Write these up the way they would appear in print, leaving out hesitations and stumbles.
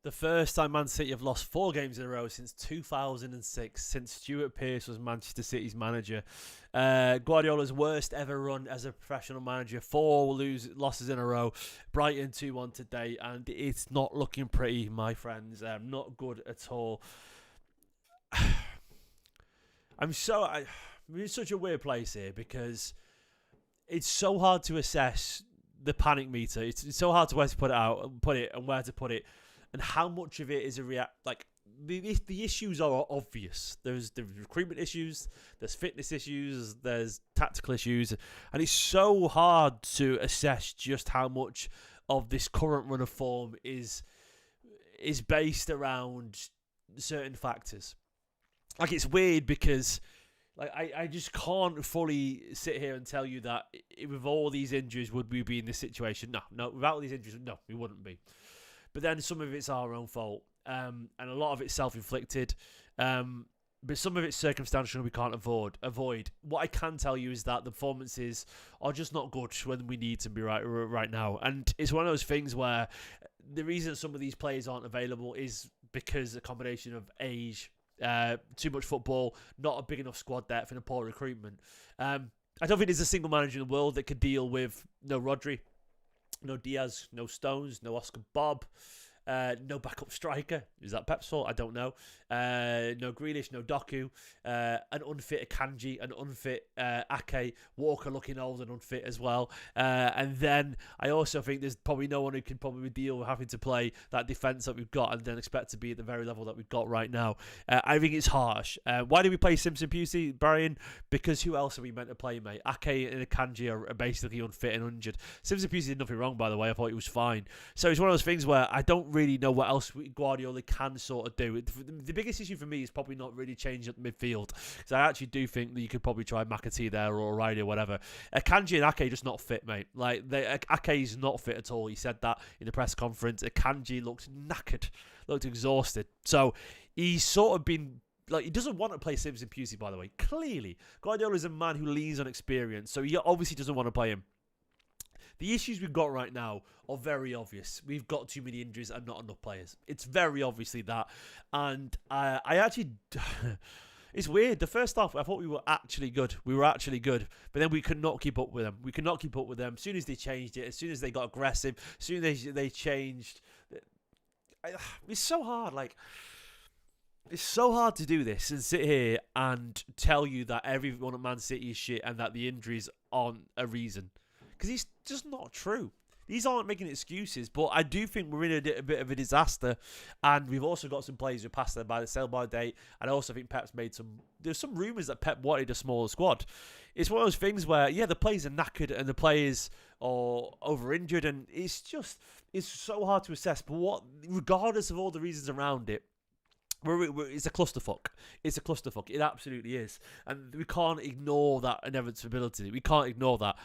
the first time Man City have lost 4 games in a row since 2006, since Stuart Pearce was Manchester City's manager. Guardiola's worst ever run as a professional manager, 4 losses in a row. Brighton 2-1 today, and it's not looking pretty, my friends. Not good at all. I'm in such a weird place here because it's so hard to assess the panic meter. It's so hard to where to put it and where to put it, and how much of it is the issues are obvious. There's the recruitment issues, there's fitness issues, there's tactical issues, and it's so hard to assess just how much of this current run of form is based around certain factors. Like, it's weird because I just can't fully sit here and tell you that with all these injuries would we be in this situation. No, without all these injuries, no, we wouldn't be. But then some of it's our own fault, and a lot of it's self-inflicted, but some of it's circumstantial we can't avoid. What I can tell you is that the performances are just not good when we need to be right now. And it's one of those things where the reason some of these players aren't available is because a combination of age, too much football, not a big enough squad depth, and a poor recruitment. I don't think there's a single manager in the world that could deal with no Rodri, no Diaz, no Stones, no Oscar Bob, no backup striker. Is that Pep's fault? I don't know. No Grealish, no Doku, an unfit Akanji, an unfit Ake, Walker looking old and unfit as well. And then I also think there's probably no one who can probably deal with having to play that defence that we've got and then expect to be at the very level that we've got right now. I think it's harsh. Why do we play Simpson Pusey, Brian? Because who else are we meant to play, mate? Ake and Akanji are basically unfit and injured. Simpson Pusey did nothing wrong, by the way. I thought he was fine. So it's one of those things where I don't really know what else Guardiola can sort of do. The biggest issue for me is probably not really changing at the midfield, because I actually do think that you could probably try McAtee there or O'Riley or whatever. Akanji and Ake just not fit, mate. Like, Ake's not fit at all. He said that in the press conference. Akanji looked knackered, looked exhausted. So he's sort of been... Like, he doesn't want to play Simpson Pusey, by the way. Clearly, Guardiola is a man who leans on experience, so he obviously doesn't want to play him. The issues we've got right now are very obvious. We've got too many injuries and not enough players. It's very obviously that. And I actually... It's weird. The first half, I thought we were actually good. But then we could not keep up with them. As soon as they changed it, as soon as they got aggressive, as soon as they changed... It's so hard. Like... It's so hard to do this and sit here and tell you that everyone at Man City is shit and that the injuries aren't a reason. Because it's just not true. These aren't making excuses, but I do think we're in a bit of a disaster, and we've also got some players who passed by the sell-by date, and I also think Pep's made some... There's some rumours that Pep wanted a smaller squad. It's one of those things where, yeah, the players are knackered and the players are over-injured, and it's so hard to assess, but regardless of all the reasons around it, it's a clusterfuck. It absolutely is. And we can't ignore that inevitability. We can't ignore that.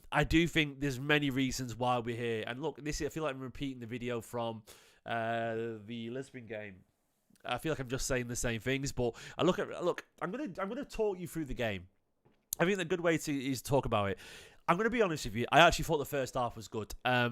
I do think there's many reasons why we're here. And look, I feel like I'm repeating the video from the Lisbon game. I feel like I'm just saying the same things, but I'm gonna talk you through the game. I think the good way is to talk about it. I'm gonna be honest with you. I actually thought the first half was good. I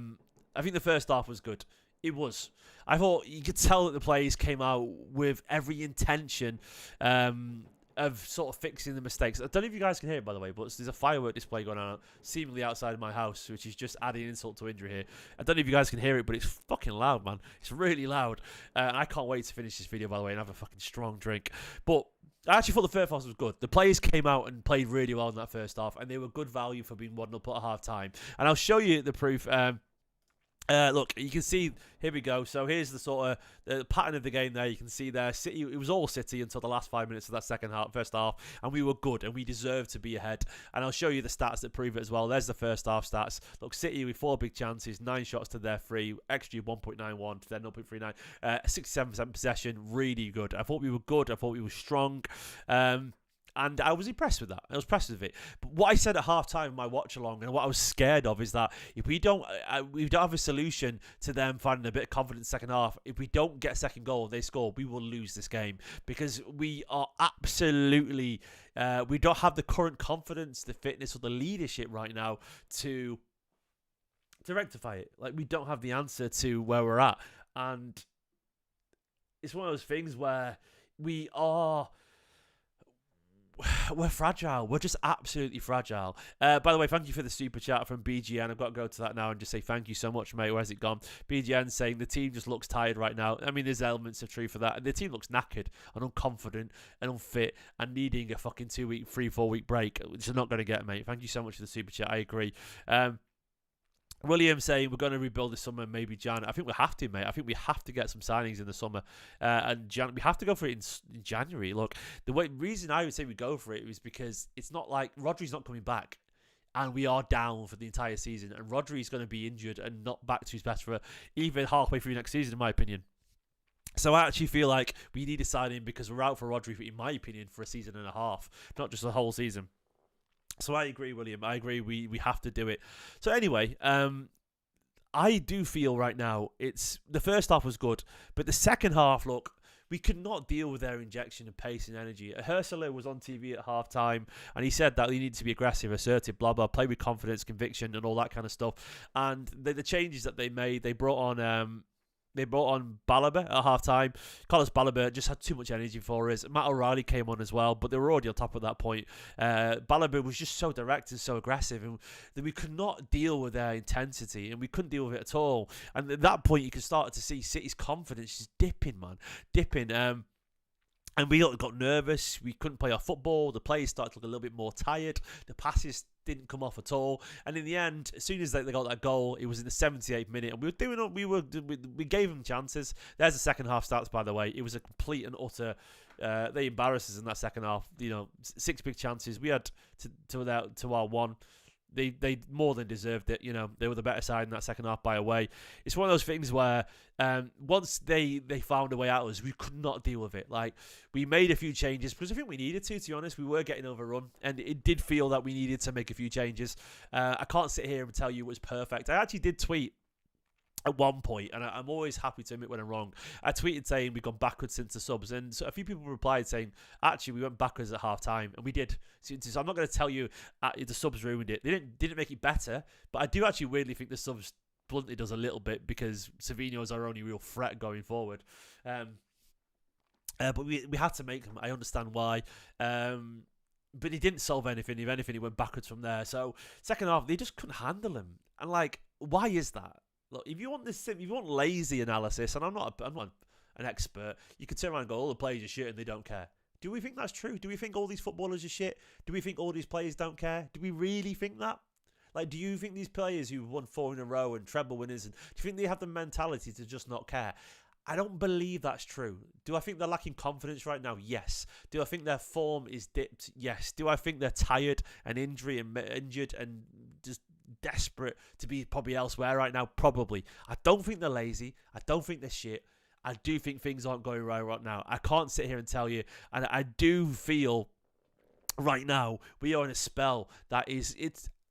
think the first half was good. It was. I thought you could tell that the players came out with every intention of sort of fixing the mistakes. I don't know if you guys can hear it, by the way, but there's a firework display going on seemingly outside of my house, which is just adding insult to injury here. I don't know if you guys can hear it, but it's fucking loud, man. It's really loud. I can't wait to finish this video, by the way, and have a fucking strong drink. But I actually thought the first half was good. The players came out and played really well in that first half, and they were good value for being 1-0 at half time. And I'll show you the proof. Look, you can see, here we go. So here's the sort of the pattern of the game there. You can see there, City, it was all City until the last 5 minutes of that first half, and we were good, and we deserved to be ahead. And I'll show you the stats that prove it as well. There's the first half stats. Look, City with 4 big chances, 9 shots to their 3, XG 1.91 to their 0.39, 67% possession, really good. I thought we were good. I thought we were strong. And I was impressed with that. I was impressed with it. But what I said at half-time in my watch-along, and what I was scared of, is that if we don't have a solution to them finding a bit of confidence second half, if we don't get a second goal and they score, we will lose this game. Because we are absolutely... we don't have the current confidence, the fitness, or the leadership right now to rectify it. Like, we don't have the answer to where we're at. And it's one of those things where we are. We're fragile. We're just absolutely fragile. By the way, thank you for the super chat from BGN. I've got to go to that now and just say thank you so much, mate. Where's it gone? BGN saying the team just looks tired right now. I mean, there's elements of truth for that. And the team looks knackered and unconfident and unfit and needing a fucking 2-week, 3-4 week break, which they're not going to get, mate. Thank you so much for the super chat. I agree. William saying we're going to rebuild this summer, maybe Jan. I think we have to, mate. I think we have to get some signings in the summer. And we have to go for it in January. Look, reason I would say we go for it is because it's not like Rodri's not coming back. And we are down for the entire season. And Rodri's going to be injured and not back to his best for even halfway through next season, in my opinion. So I actually feel like we need to sign him because we're out for Rodri, in my opinion, for a season and a half. Not just a whole season. So I agree, William. I agree. We have to do it. So anyway, I do feel right now the first half was good, but the second half, look, we could not deal with their injection of pace and energy. Hurzeler was on TV at halftime, and he said that you need to be aggressive, assertive, blah blah, play with confidence, conviction, and all that kind of stuff. And the changes that they made, they brought on. They brought on Balaba at half-time. Carlos Balaba just had too much energy for us. Matt O'Riley came on as well, but they were already on top at that point. Balaba was just so direct and so aggressive, and that we could not deal with their intensity, and we couldn't deal with it at all. And at that point, you could start to see City's confidence just dipping, man. Dipping. And we got nervous. We couldn't play our football. The players started to look a little bit more tired. The passes didn't come off at all. And in the end, as soon as they got that goal, it was in the 78th minute, and we gave them chances. There's the second half stats, by the way. It was a complete and utter. They embarrassed us in that second half. 6 big chances. We had to our one. They more than deserved it. They were the better side in that second half by a way. It's one of those things where once they found a way out of us, we could not deal with it. Like, we made a few changes because I think we needed to be honest. We were getting overrun, and it did feel that we needed to make a few changes. I can't sit here and tell you it was perfect. I actually did tweet at one point, and I'm always happy to admit when I'm wrong. I tweeted saying we've gone backwards since the subs, and so a few people replied saying, actually, we went backwards at half time, and we did. So I'm not going to tell you the subs ruined it. They didn't make it better, but I do actually weirdly think the subs bluntly does a little bit because Savinho is our only real threat going forward. But we had to make them. I understand why. But he didn't solve anything. If anything, he went backwards from there. So second half, they just couldn't handle him. And why is that? Look, if you want lazy analysis, and I'm not an expert, you can turn around and go, all the players are shit and they don't care. Do we think that's true? Do we think all these footballers are shit? Do we think all these players don't care? Do we really think that? Do you think these players who've won 4 in a row and treble winners, do you think they have the mentality to just not care? I don't believe that's true. Do I think they're lacking confidence right now? Yes. Do I think their form is dipped? Yes. Do I think they're tired and injured and just desperate to be probably elsewhere right now? Probably. I don't think they're lazy. I don't think they're shit. I do think things aren't going right now. I can't sit here and tell you. And I do feel right now we are in a spell that is,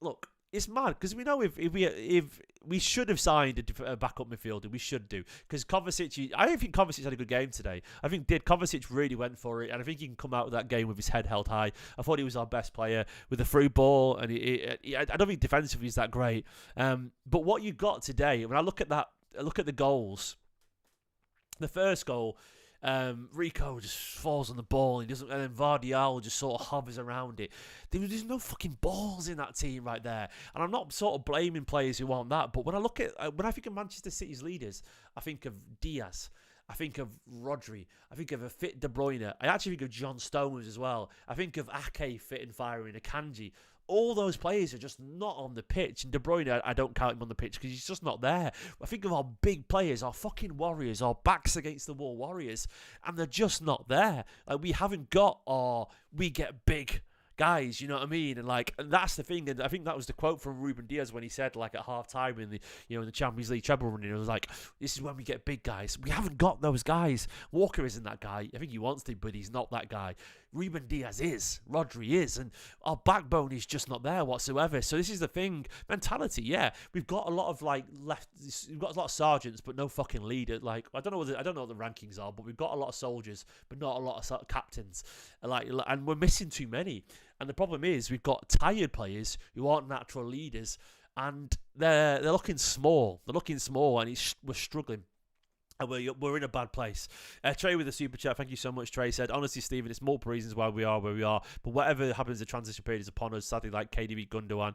look, it's mad because we know if we should have signed a backup midfielder, we should do, because Kovacic. I don't think Kovacic had a good game today. I think Kovacic really went for it, and I think he can come out of that game with his head held high. I thought he was our best player with a through ball, and I don't think defensively he's that great. But what you got today, when I look at the goals, the first goal. Rico just falls on the ball, and then Guardiola just sort of hovers around it. There's no fucking balls in that team right there, and I'm not sort of blaming players who want that. But when I think of Manchester City's leaders, I think of Diaz, I think of Rodri, I think of a fit De Bruyne. I actually think of John Stones as well. I think of Ake fit and firing, Akanji. All those players are just not on the pitch. And De Bruyne, I don't count him on the pitch because he's just not there. I think of our big players, our fucking warriors, our backs against the wall warriors, and they're just not there. We haven't got we get big guys, you know what I mean? And that's the thing. And I think that was the quote from Ruben Diaz when he said, at half time in the in the Champions League treble run, it was like, this is when we get big guys. We haven't got those guys. Walker isn't that guy. I think he wants to, but he's not that guy. Ruben Diaz is. Rodri is. And our backbone is just not there whatsoever. So this is the thing. Mentality, yeah. We've got a lot of left. We've got a lot of sergeants, but no fucking leader. I don't know what the rankings are, but we've got a lot of soldiers, but not a lot of captains. And we're missing too many. And the problem is we've got tired players who aren't natural leaders, and they're looking small. They're looking small, and we're struggling. And we're in a bad place. Trey with the super chat, thank you so much. Trey said, honestly, Stephen, it's multiple reasons why we are where we are, but whatever happens, the transition period is upon us. Sadly, like KDB, Gundogan,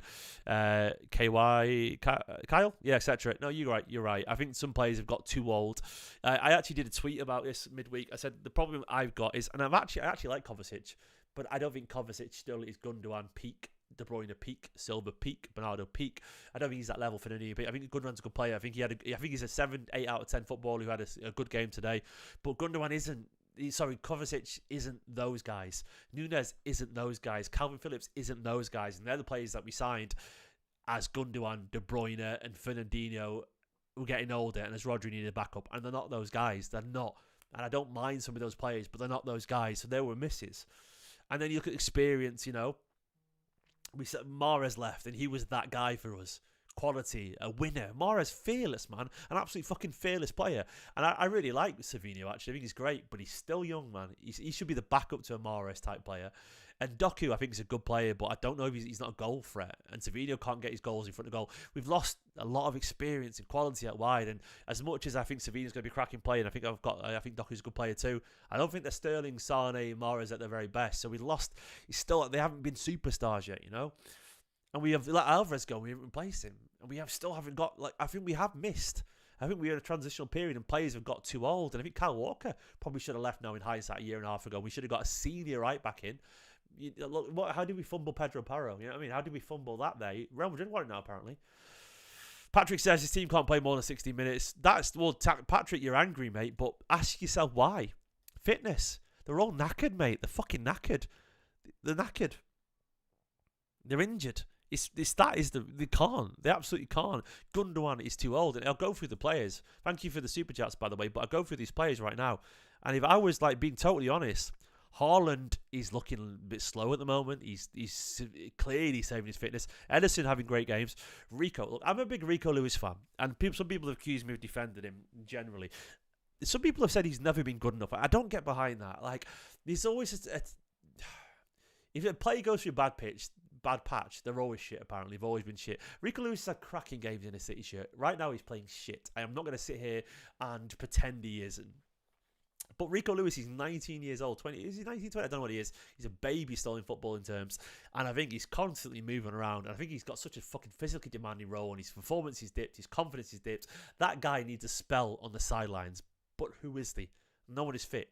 Kyle, yeah, etc. No, you're right. I think some players have got too old. I actually did a tweet about this midweek. I said the problem I've got is, and I actually like Kovacic, but I don't think Kovacic still is Gundogan peak, De Bruyne peak, Silva peak, Bernardo peak. I don't think he's that level for any. But I think Gundogan's a good player. I think he's a 7, 8 out of 10 footballer who had a good game today. But Gundogan Kovacic isn't those guys. Nunes isn't those guys. Calvin Phillips isn't those guys. And they're the players that we signed as Gundogan, De Bruyne, and Fernandinho were getting older, and as Rodri needed a backup. And they're not those guys. They're not. And I don't mind some of those players, but they're not those guys. So they were misses. And then you look at experience, we said Mahrez left, and he was that guy for us. Quality, a winner. Mahrez, fearless, man. An absolute fucking fearless player. And I really like Savinho, actually. I think he's great, but he's still young, man. He should be the backup to a Mahrez type player. And Doku, I think, is a good player, but I don't know if he's not a goal threat. And Savinho can't get his goals in front of goal. We've lost a lot of experience and quality out wide. And as much as I think Savinho's going to be a cracking player, and I think Doku's a good player too, I don't think they're Sterling, Sane, and Mahrez at their very best. So we lost. They haven't been superstars yet, And we have let Alvarez go. We haven't replaced him, and we still haven't got. I think we have missed. I think we're in a transitional period, and players have got too old. And I think Kyle Walker probably should have left now in hindsight a year and a half ago. We should have got a senior right back in. Look, how did we fumble Pedro Porro? You know what I mean? How did we fumble that there? Real Madrid want it now, apparently. Patrick says his team can't play more than 60 minutes. Patrick, you're angry, mate, but ask yourself why. Fitness. They're all knackered, mate. They're fucking knackered. They're knackered. They're injured. They can't. They absolutely can't. Gundogan is too old. And I'll go through the players. Thank you for the super chats, by the way, but I'll go through these players right now. And if I was being totally honest, Haaland is looking a bit slow at the moment. He's clearly saving his fitness. Ederson having great games. Rico, look, I'm a big Rico Lewis fan, and some people have accused me of defending him generally. Some people have said he's never been good enough. I don't get behind that. There's always if a player goes through a bad patch, they're always shit, apparently. They've always been shit. Rico Lewis has had cracking games in a City shirt. Right now, he's playing shit. I am not going to sit here and pretend he isn't. But Rico Lewis, he's 19 years old. Is he 19, 20? I don't know what he is. He's a baby still in footballing terms. And I think he's constantly moving around. And I think he's got such a fucking physically demanding role. And his performance is dipped. His confidence is dipped. That guy needs a spell on the sidelines. But who is he? No one is fit.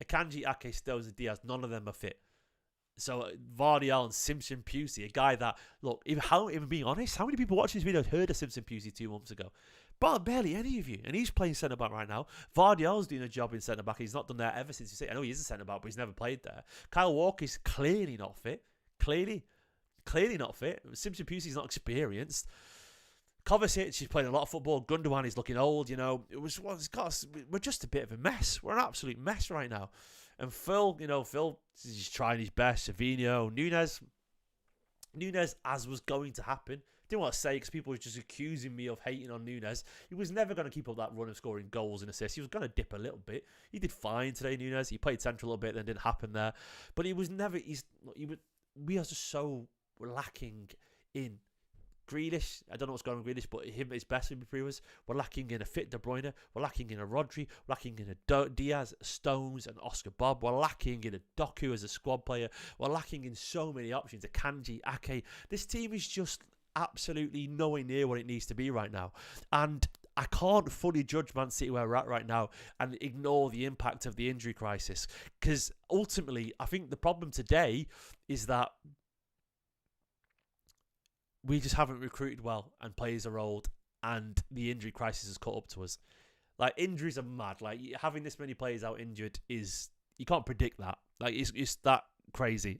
Akanji, Ake, Stones, and Diaz, none of them are fit. So Vardiel and Simpson Pusey, a guy that, look, even being honest, how many people watching this video heard of Simpson Pusey 2 months ago? But barely any of you. And he's playing centre-back right now. Vardiel's doing a job in centre-back. He's not done that ever since I know he is a centre-back, but he's never played there. Kyle Walker's clearly not fit. Clearly not fit. Simpson Pusey's not experienced. Kovacic, he's playing a lot of football. Gundogan is looking old, we're just a bit of a mess. We're an absolute mess right now. And Phil is trying his best. Savinho, Nunes, as was going to happen. Didn't want to say because people were just accusing me of hating on Nunes. He was never going to keep up that run of scoring goals and assists. He was going to dip a little bit. He did fine today, Nunes. He played central a little bit, then didn't happen there. But he was never. We are just so lacking in Grealish. I don't know what's going on with Grealish, but him at his best would be previous. We're lacking in a fit De Bruyne. We're lacking in a Rodri. We're lacking in a Diaz, Stones, and Oscar Bob. We're lacking in a Doku as a squad player. We're lacking in so many options. A Kanji, Ake. This team is just absolutely nowhere near what it needs to be right now. And I can't fully judge Man City where we're at right now and ignore the impact of the injury crisis. Because ultimately, I think the problem today is that we just haven't recruited well and players are old and the injury crisis has caught up to us. Injuries are mad. Having this many players out injured is, you can't predict that. It's that crazy.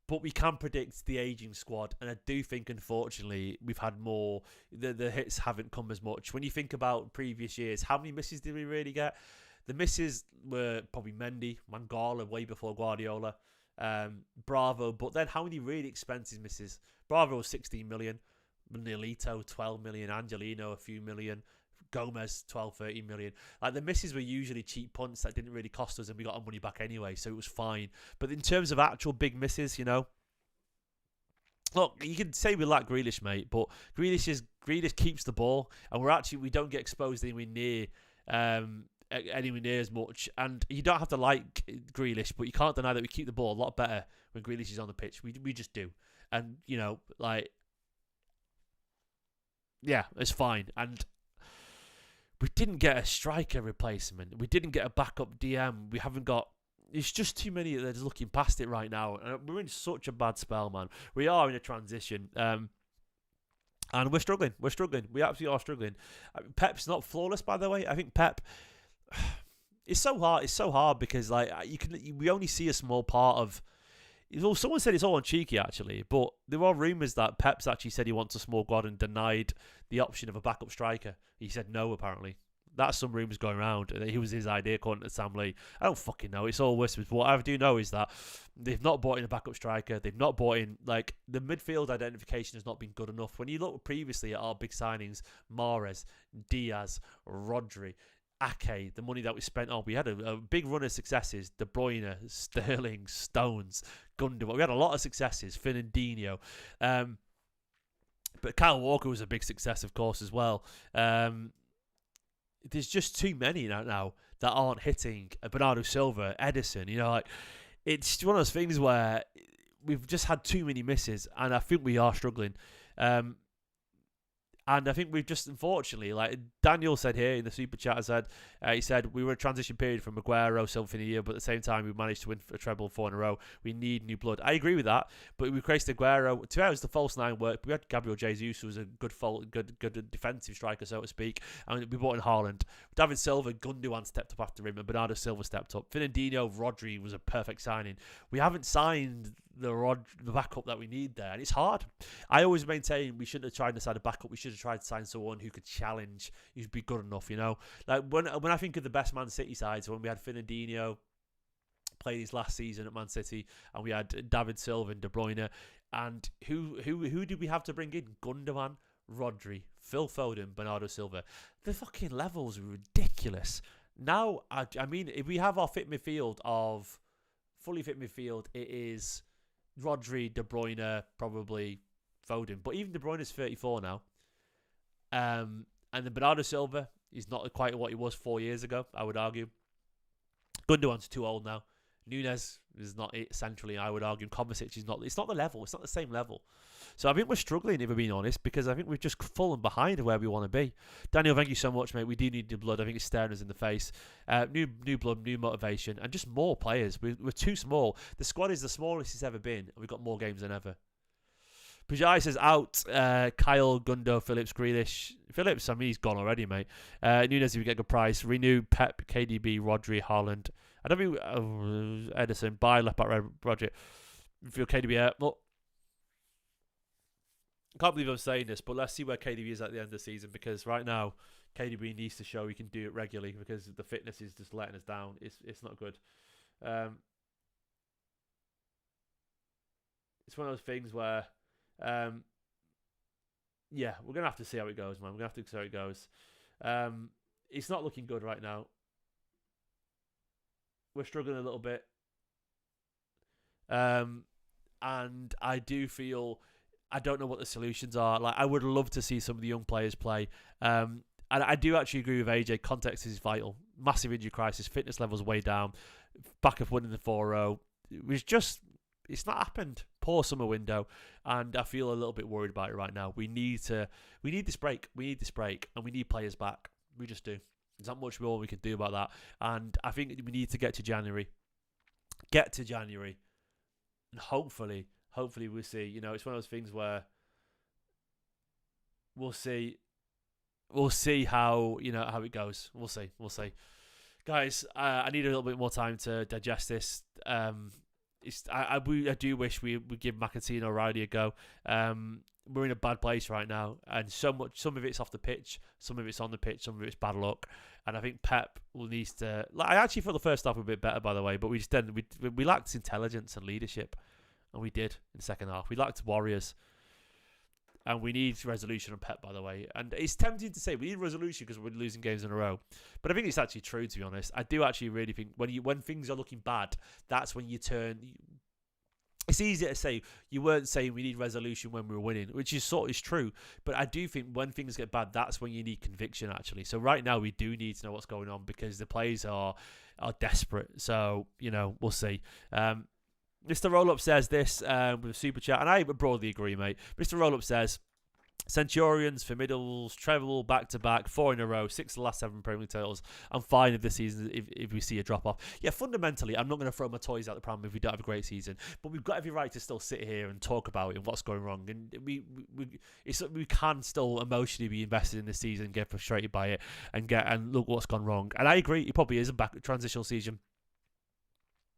But we can predict the ageing squad, and I do think, unfortunately, we've had more. The hits haven't come as much. When you think about previous years, how many misses did we really get? The misses were probably Mendy, Mangala, way before Guardiola, Bravo. But then how many really expensive misses? Bravo was 16 million, Nolito 12 million, Angelino a few million, Gomez 12, 13 million. The misses were usually cheap punts that didn't really cost us and we got our money back anyway, so it was fine. But in terms of actual big misses, Look, you can say we lack Grealish, mate, but Grealish keeps the ball, and we don't get exposed anywhere near as much. And you don't have to like Grealish, but you can't deny that we keep the ball a lot better when Grealish is on the pitch. We just do, and yeah, it's fine. And we didn't get a striker replacement. We didn't get a backup DM. We haven't got. It's just too many that are looking past it right now. And we're in such a bad spell, man. We are in a transition. And we're struggling. We absolutely are struggling. Pep's not flawless, by the way. I think Pep. It's so hard. It's so hard because we only see a small part of. Well, someone said it's all on cheeky actually, but there are rumours that Pep's actually said he wants a small squad and denied the option of a backup striker. He said no, apparently. That's some rumours going around. It was his idea, according to Sam Lee. I don't fucking know. It's all whispers. But what I do know is that they've not bought in a backup striker. They've not bought in, the midfield identification has not been good enough. When you look previously at our big signings, Mahrez, Diaz, Rodri, Ake, the money that we spent on, we had a big run of successes. De Bruyne, Sterling, Stones, Gundogan. We had a lot of successes. Fernandinho. But Kyle Walker was a big success, of course, as well. There's just too many now that aren't hitting. Bernardo Silva, Edison, it's one of those things where we've just had too many misses, and I think we are struggling. And I think we've just, unfortunately, Daniel said here in the super chat, he said we were in a transition period from Aguero, something a year, but at the same time we managed to win a treble 4 in a row. We need new blood. I agree with that, but we created Aguero. To us, the false nine worked. We had Gabriel Jesus, who was a good defensive striker, so to speak, and we brought in Haaland. David Silva, Gundogan stepped up after him, and Bernardo Silva stepped up. Fernandinho, Rodri was a perfect signing. We haven't signed the backup that we need there, and it's hard. I always maintain we shouldn't have tried to sign a backup. We should have tried to sign someone who could challenge, who'd be good enough. When I think of the best Man City sides, when we had Fernandinho play his last season at Man City, and we had David Silva and De Bruyne, and who did we have to bring in? Gundogan, Rodri, Phil Foden, Bernardo Silva. The fucking levels are ridiculous. Now, I mean, if we have our fully fit midfield, it is Rodri, De Bruyne, probably Foden. But even De Bruyne is 34 now. And then Bernardo Silva is not quite what he was 4 years ago, I would argue. Gundogan's too old now. Nunes is not it centrally, I would argue. Kovacic is not. It's not the level. It's not the same level. So I think we're struggling, if we're being honest, because I think we've just fallen behind where we want to be. Daniel, thank you so much, mate. We do need new blood. I think it's staring us in the face. New blood, new motivation, and just more players. We're too small. The squad is the smallest it's ever been, and we've got more games than ever. Pujai says out. Kyle, Gundo, Phillips, Grealish. Phillips, I mean, he's gone already, mate. Nunes, if we get a good price. Renew, Pep, KDB, Rodri, Haaland. I don't think Edison. Buy left back Roger. If you're KDB, well, I can't believe I'm saying this, but let's see where KDB is at the end of the season, because right now KDB needs to show he can do it regularly, because the fitness is just letting us down. It's not good. It's one of those things where, yeah, we're gonna have to see how it goes, man. We're gonna have to see how it goes. It's not looking good right now. We're struggling a little bit, and I do feel I don't know what the solutions are. I would love to see some of the young players play. And I do actually agree with AJ. Context is vital. Massive injury crisis. Fitness levels way down. Back of winning the 4-0. It's not happened. Poor summer window. And I feel a little bit worried about it right now. We need this break. We need this break. And we need players back. We just do. There's not much more we can do about that. And I think we need to get to January. And hopefully we'll see. It's one of those things where we'll see how it goes. We'll see. Guys, I need a little bit more time to digest this. I do wish we would give McAtee and O'Riley a go. We're in a bad place right now, and some of it's off the pitch, some of it's on the pitch, some of it's bad luck. And I think Pep will need to. I actually thought the first half was a bit better, by the way, but we lacked intelligence and leadership. And we did in the second half. We lacked warriors. And we need resolution on Pep, by the way. And it's tempting to say we need resolution because we're losing games in a row. But I think it's actually true, to be honest. I do actually really think when things are looking bad, that's when you turn it's easy to say. You weren't saying we need resolution when we were winning, which is sort of true. But I do think when things get bad, that's when you need conviction, actually. So right now, we do need to know what's going on because the players are desperate. So, we'll see. Mr. Roll-Up says this with a super chat, and I broadly agree, mate. Mr. Roll-Up says, Centurions for middles, treble back-to-back, 4 in a row, 6 of the last 7 Premier League titles. I'm fine if this season, if we see a drop-off. Yeah, fundamentally, I'm not going to throw my toys out the pram if we don't have a great season. But we've got every right to still sit here and talk about it and what's going wrong. And we can still emotionally be invested in this season, get frustrated by it, and look what's gone wrong. And I agree, it probably is a transitional season.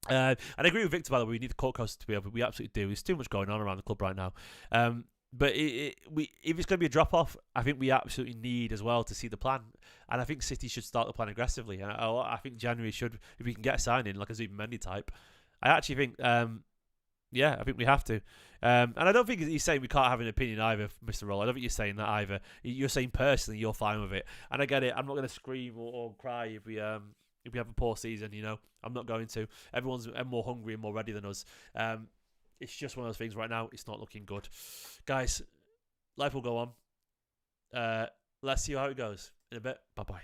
And I agree with Victor, by the way, we need the court coaster to be over. We absolutely do. There's too much going on around the club right now. But if it's going to be a drop-off, I think we absolutely need as well to see the plan. And I think City should start the plan aggressively. And I think January should, if we can get a sign-in, like a Zubimendi type. I actually think, I think we have to. And I don't think he's saying we can't have an opinion either, Mr. Roll. I don't think you're saying that either. You're saying personally you're fine with it. And I get it. I'm not going to scream or cry if we have a poor season, I'm not going to. Everyone's more hungry and more ready than us. It's just one of those things right now. It's not looking good. Guys, life will go on. Let's see how it goes in a bit. Bye-bye.